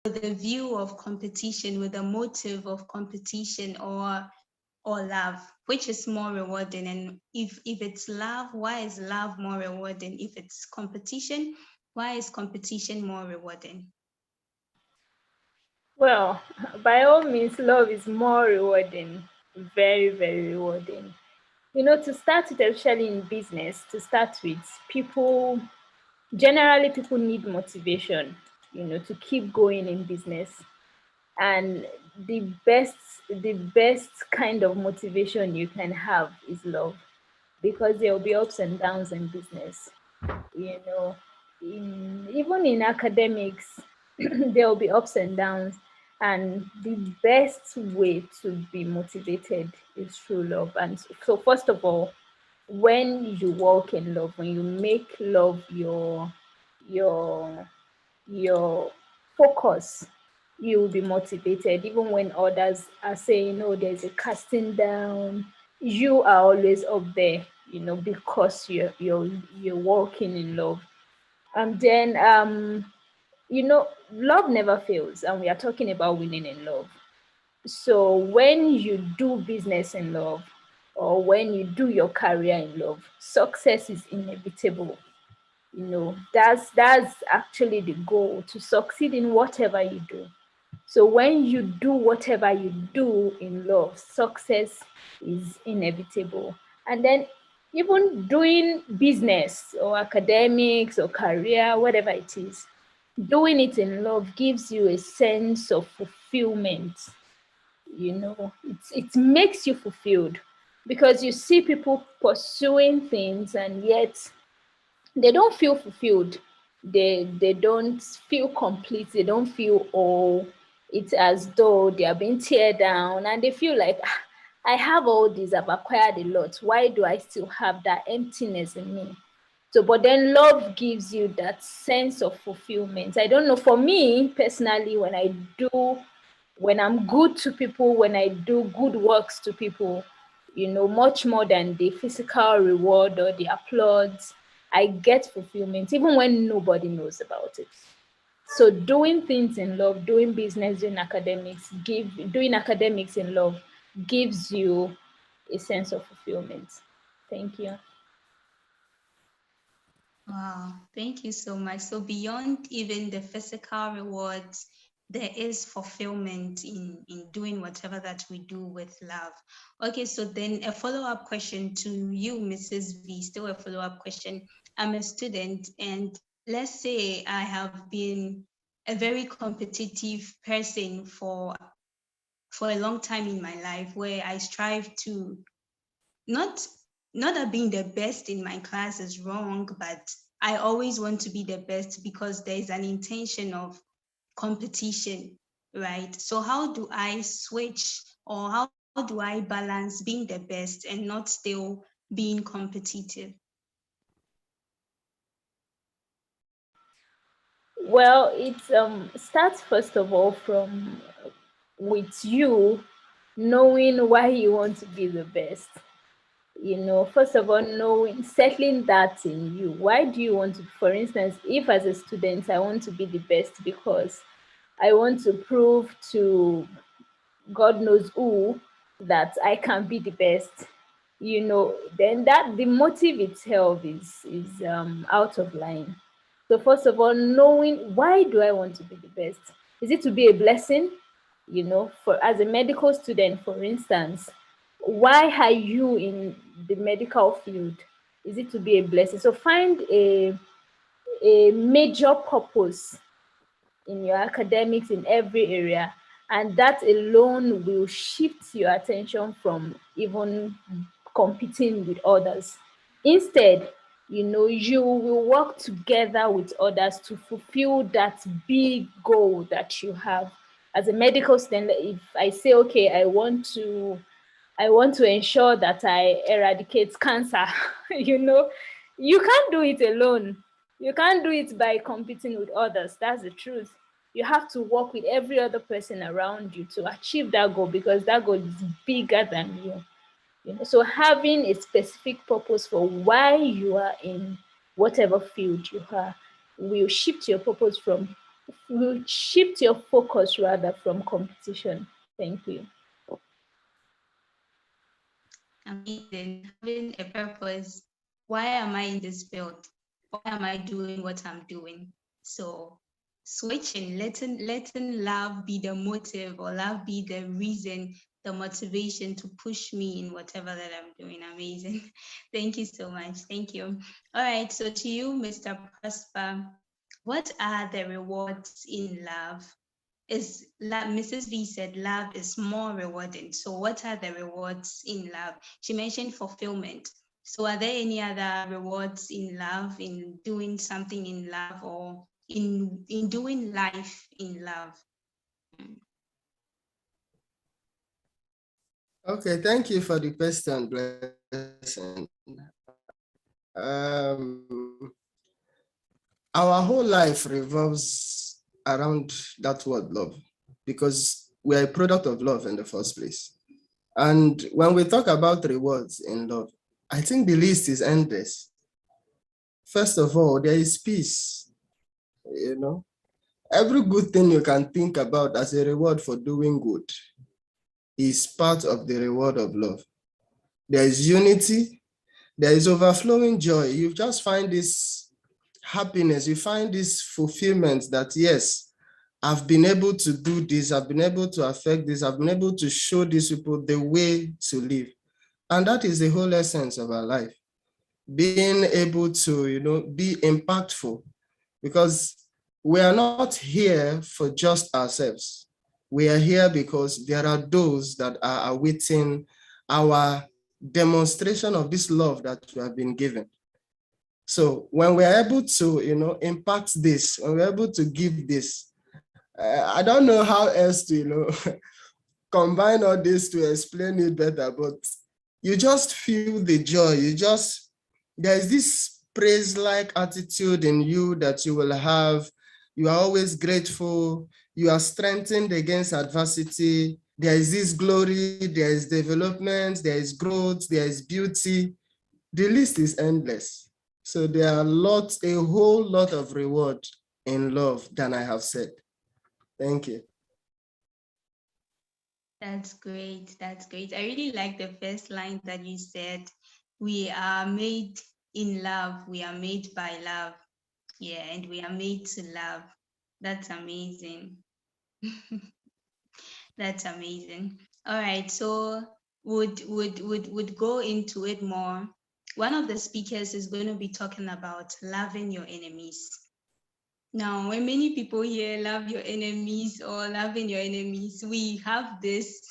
the view of competition, with the motive of competition, or love, which is more rewarding? And if it's love, why is love more rewarding? If it's competition, why is competition more rewarding? Well, by all means, love is more rewarding, very, very rewarding. To start with, especially in business, to start with, generally people need motivation, to keep going in business. And the best kind of motivation you can have is love, because there will be ups and downs in business. you know Even in academics, there will be ups and downs, and the best way to be motivated is through love. And so first of all, when you walk in love, when you make love your your focus, you will be motivated. Even when others are saying, oh, there's a casting down, you are always up there, because you're walking in love. And then love never fails, and we are talking about winning in love. So when you do business in love, or when you do your career in love, success is inevitable. That's actually the goal, to succeed in whatever you do. So when you do whatever you do in love, success is inevitable. And then even doing business or academics or career, whatever it is, doing it in love gives you a sense of fulfillment. It makes you fulfilled, because you see people pursuing things and yet they don't feel fulfilled. They don't feel complete. They don't feel all. It's as though they are being teared down, and they feel like, I have all this, I've acquired a lot. Why do I still have that emptiness in me? So, but then love gives you that sense of fulfillment. I don't know, for me personally, when I'm good to people, when I do good works to people, much more than the physical reward or the applause, I get fulfillment, even when nobody knows about it. So doing things in love, doing business, doing academics in love gives you a sense of fulfillment. Thank you. Wow, thank you so much. So beyond even the physical rewards, there is fulfillment in doing whatever that we do with love. Okay, so then a follow-up question to you, Mrs. V, still a follow-up question. I'm a student, and let's say I have been a very competitive person for a long time in my life, where I strive to not not that being the best in my class is wrong, but I always want to be the best because there's an intention of competition, right? So how do I switch, or how do I balance being the best and not still being competitive? Well, it starts first of all from with you knowing why you want to be the best. First of all, knowing, settling that in you. Why do you want to, for instance, if as a student I want to be the best because I want to prove to God knows who that I can be the best, then that the motive itself is out of line. So first of all, knowing, why do I want to be the best? Is it to be a blessing? For as a medical student, for instance, why are you in the medical field? Is it to be a blessing? So find a major purpose in your academics in every area, and that alone will shift your attention from even competing with others. Instead, you will work together with others to fulfill that big goal that you have. As a medical student, if I say, okay, I want to ensure that I eradicate cancer, you can't do it alone. You can't do it by competing with others. That's the truth. You have to work with every other person around you to achieve that goal, because that goal is bigger than you. So having a specific purpose for why you are in whatever field you are will shift your purpose from shift your focus rather from competition. Thank you. Amazing. Having a purpose. Why am I in this field? Why am I doing what I'm doing? So switching, letting love be the motive, or love be the reason, the motivation to push me in whatever that I'm doing. Amazing. Thank you so much. Thank you. All right. So to you, Mr. Prosper, what are the rewards in love? Mrs. V said love is more rewarding. So what are the rewards in love? She mentioned fulfillment. So are there any other rewards in love, in doing something in love, or in doing life in love? Okay, thank you for the question, Blessing. Our whole life revolves around that word love, because we are a product of love in the first place. And when we talk about rewards in love, I think the list is endless. First of all, there is peace. You know, every good thing you can think about as a reward for doing good is part of the reward of love. There is unity, there is overflowing joy. You just find this happiness, you find this fulfillment that, yes, I've been able to do this, I've been able to affect this, I've been able to show these people the way to live. And that is the whole essence of our life. Being able to, be impactful, because we are not here for just ourselves. We are here because there are those that are awaiting our demonstration of this love that we have been given. So when we're able to, impact this, when we're able to give this, I don't know how else to, combine all this to explain it better, but you just feel the joy. There's this praise-like attitude in you that you will have. You are always grateful. You are strengthened against adversity. There is this glory, there is development, there is growth, there is beauty. The list is endless. So there are a whole lot of reward in love than I have said. Thank you. That's great. That's great. I really like the first line that you said. We are made in love. We are made by love. Yeah, and we are made to love. That's amazing. That's amazing. All right, so would go into it more. One of the speakers is going to be talking about loving your enemies. Now, when many people hear love your enemies or loving your enemies, we have this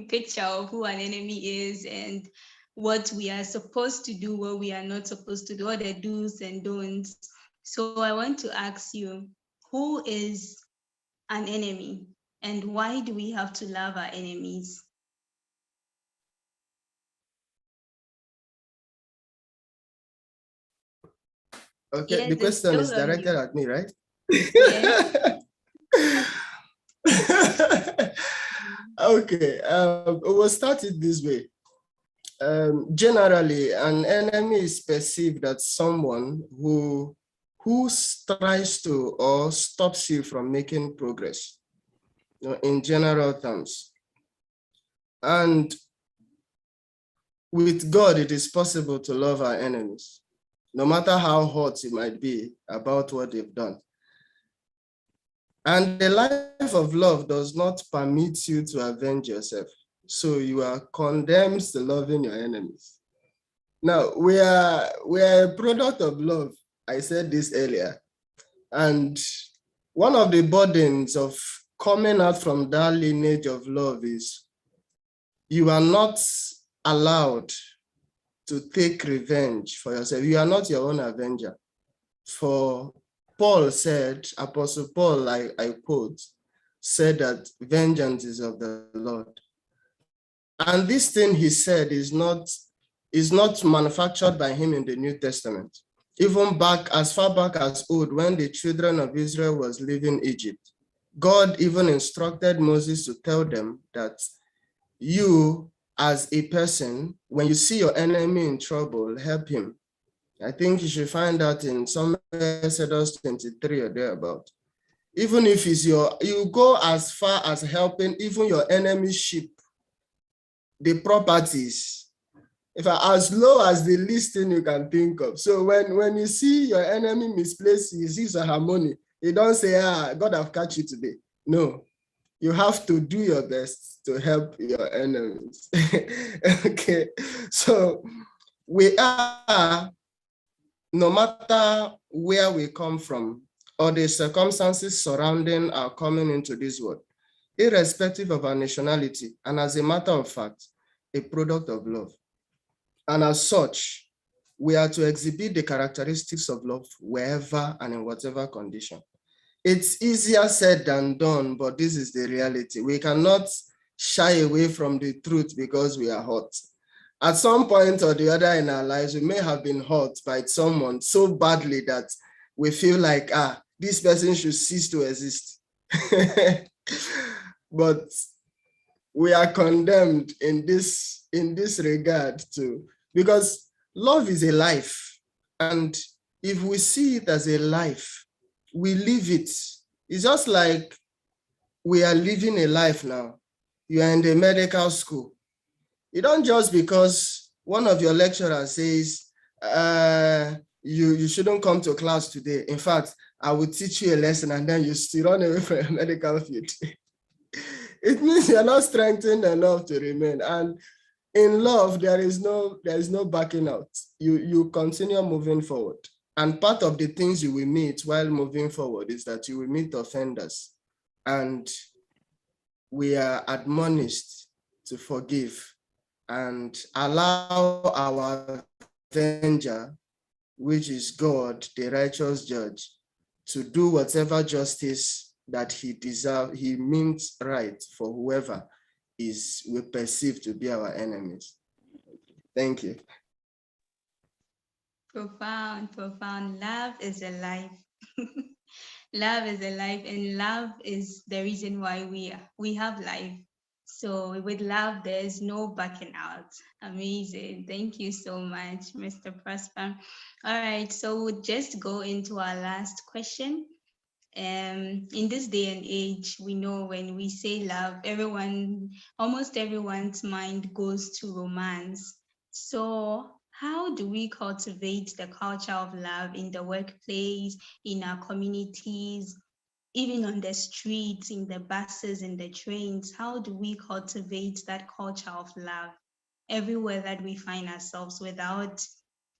picture of who an enemy is and what we are supposed to do, what we are not supposed to do, all the do's and don'ts. So I want to ask you, who is an enemy and why do we have to love our enemies? Okay, Yes, the question is directed at me, right? Yes. Okay, we'll start it this way. Generally, an enemy is perceived as someone who tries to or stops you from making progress, in general terms. And with God, it is possible to love our enemies, no matter how hot it might be about what they've done. And the life of love does not permit you to avenge yourself. So you are condemned to loving your enemies. Now, we are a product of love. I said this earlier. And one of the burdens of coming out from that lineage of love is you are not allowed to take revenge for yourself. You are not your own avenger. For Paul said, Apostle Paul, I quote, said that vengeance is of the Lord. And this thing he said is not manufactured by him in the New Testament. Even back as far back as old, when the children of Israel was leaving Egypt, God even instructed Moses to tell them that you as a person, when you see your enemy in trouble, help him. I think you should find that in some Exodus 23 or thereabout. Even if it's you go as far as helping even your enemy's sheep, the properties, as low as the least thing you can think of. So when you see your enemy misplace his or her money, you don't say, God have catch you today. No, you have to do your best to help your enemies. Okay, so we are, no matter where we come from or the circumstances surrounding our coming into this world, irrespective of our nationality, and as a matter of fact, a product of love. And as such, we are to exhibit the characteristics of love wherever and in whatever condition. It's easier said than done, but this is the reality. We cannot shy away from the truth because we are hurt. At some point or the other in our lives, we may have been hurt by someone so badly that we feel like, this person should cease to exist. But we are condemned in this regard too, because love is a life. And if we see it as a life, we live it. It's just like we are living a life now. You are in the medical school. You don't just because one of your lecturers says, you shouldn't come to class today. In fact, I will teach you a lesson, and then you still run away from a medical field. It means you're not strengthened enough to remain. And in love, there is no backing out. You continue moving forward. And part of the things you will meet while moving forward is that you will meet offenders. And we are admonished to forgive and allow our avenger, which is God, the righteous judge, to do whatever justice that he means right for whoever we perceive to be our enemies. Thank you. Profound. Love is alive. Love is alive, and love is the reason why we have life. So with love, there's no backing out. Amazing. Thank you so much, Mr. Prosper. All right, so we'll just go into our last question. In this day and age, we know when we say love, almost everyone's mind goes to romance. So how do we cultivate the culture of love in the workplace, in our communities, even on the streets, in the buses, in the trains? How do we cultivate that culture of love everywhere that we find ourselves without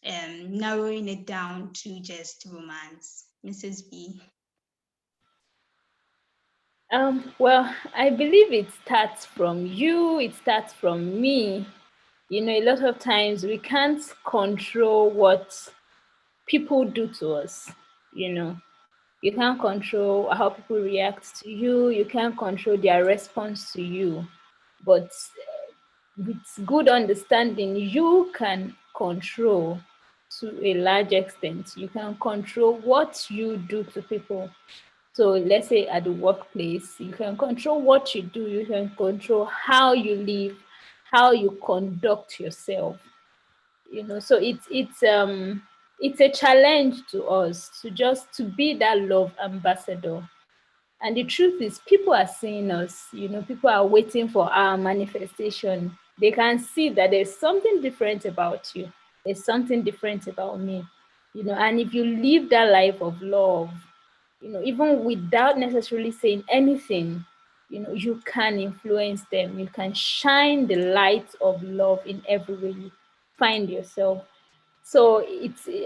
narrowing it down to just romance? Mrs. B. Well, I believe it starts from you, it starts from me. A lot of times we can't control what people do to us. You can't control how people react to you, you can't control their response to you. But with good understanding, you can control to a large extent. You can control what you do to people. So let's say at the workplace, you can control what you do, you can control how you live, how you conduct yourself. So it's a challenge to us to be that love ambassador. And the truth is, people are seeing us, people are waiting for our manifestation. They can see that there's something different about you, there's something different about me, and if you live that life of love, even without necessarily saying anything, you can influence them. You can shine the light of love in every way you find yourself. So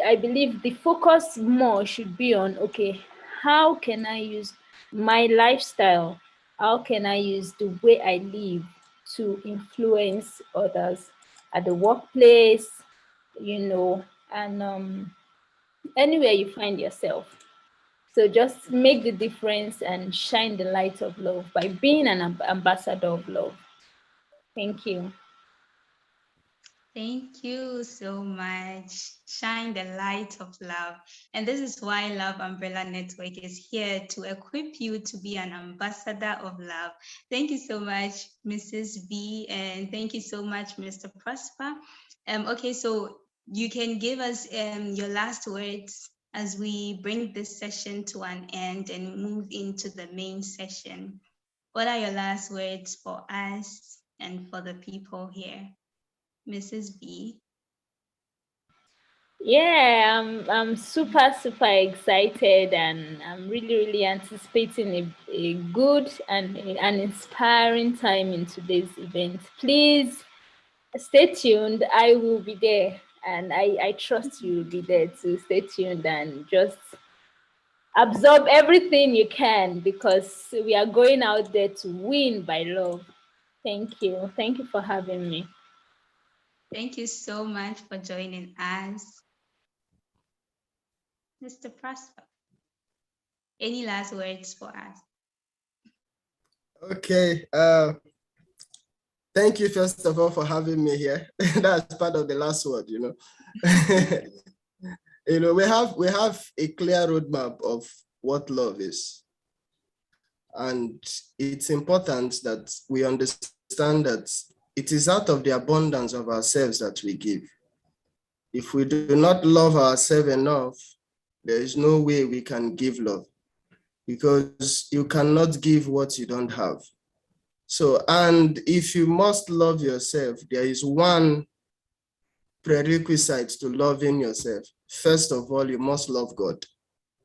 I believe the focus more should be on, okay, how can I use my lifestyle? How can I use the way I live to influence others at the workplace, and anywhere you find yourself. So just make the difference and shine the light of love by being an ambassador of love. Thank you. Thank you so much. Shine the light of love. And this is why Love Umbrella Network is here to equip you to be an ambassador of love. Thank you so much, Mrs. B. And thank you so much, Mr. Prosper. Okay, so you can give us your last words as we bring this session to an end and move into the main session, what are your last words for us and for the people here? Mrs. B. Yeah, I'm super excited, and I'm really anticipating a good and an inspiring time in today's event. Please stay tuned. I will be there, and I trust you will be there too. Stay tuned and just absorb everything you can, because we are going out there to win by love. Thank you. Thank you for having me. Thank you so much for joining us. Mr. Prosper, any last words for us? Okay. Thank you, first of all, for having me here. That's part of the last word, you know. You know, we have a clear roadmap of what love is. And it's important that we understand that it is out of the abundance of ourselves that we give. If we do not love ourselves enough, there is no way we can give love, because you cannot give what you don't have. So, and if you must love yourself, there is one prerequisite to loving yourself. First of all, you must love God,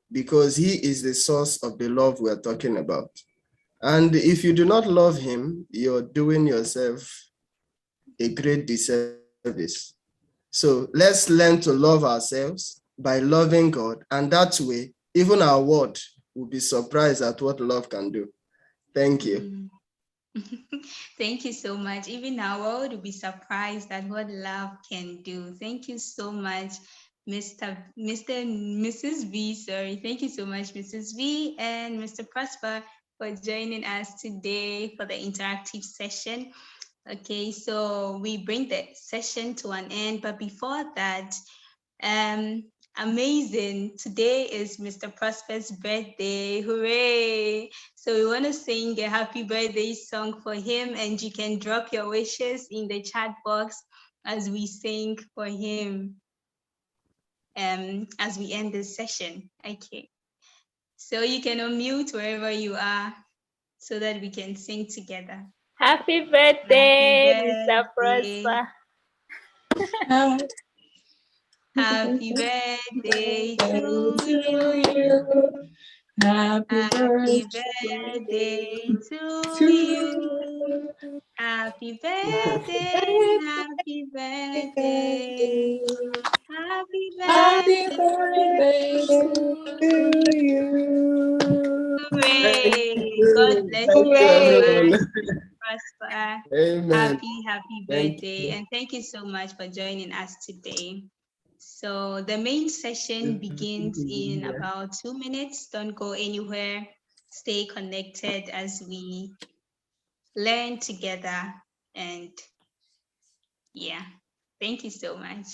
because He is the source of the love we're talking about. And if you do not love Him, you're doing yourself a great disservice. So let's learn to love ourselves by loving God. And that way, even our world will be surprised at what love can do. Thank you. Thank you so much. Even our world will be surprised at what love can do. Thank you so much, Mrs. V. Sorry. Thank you so much, Mrs. V and Mr. Prosper, for joining us today for the interactive session. Okay, so we bring the session to an end, but before that, amazing. Today is Mr. Prosper's birthday. Hooray! So we want to sing a happy birthday song for him, and you can drop your wishes in the chat box as we sing for him as we end this session. Okay. So you can unmute wherever you are so that we can sing together. Happy birthday, Mr. Prosper. Happy birthday to you. Happy birthday to you. Happy birthday, happy birthday. Happy birthday to you. Hooray! God bless you so much, Prosper. Amen. Happy birthday. And thank you so much for joining us today. So the main session begins in about 2 minutes. Don't go anywhere. Stay connected as we learn together. And yeah, thank you so much.